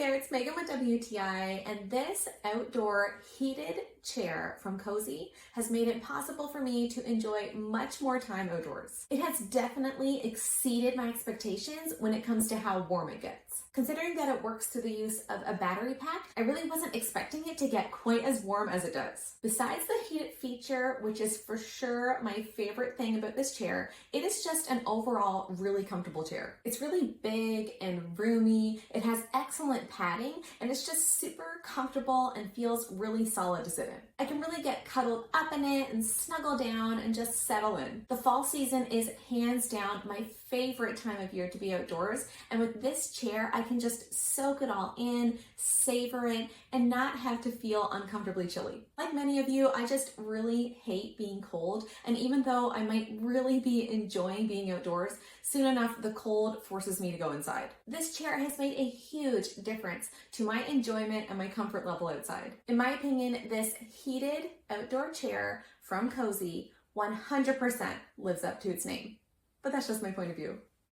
there, it's Megan with WTI, and this outdoor heated chair from Cozy has made it possible for me to enjoy much more time outdoors. It has definitely exceeded my expectations when it comes to how warm it gets. Considering that it works through the use of a battery pack, I really wasn't expecting it to get quite as warm as it does. Besides the heated feature, which is for sure my favorite thing about this chair, it is just an overall really comfortable chair. It's really big and roomy, it has excellent padding, and it's just super comfortable and feels really solid to sit in. I can really get cuddled up in it and snuggle down and just settle in. The fall season is hands down my favorite time of year to be outdoors, and with this chair I can just soak it all in, savor it, and not have to feel uncomfortably chilly. Like many of you, I just really hate being cold, and even though I might really be enjoying being outdoors, soon enough the cold forces me to go inside. This chair has made a huge difference to my enjoyment and my comfort level outside. In my opinion, this heated outdoor chair from Cozy 100% lives up to its name. But that's just my point of view.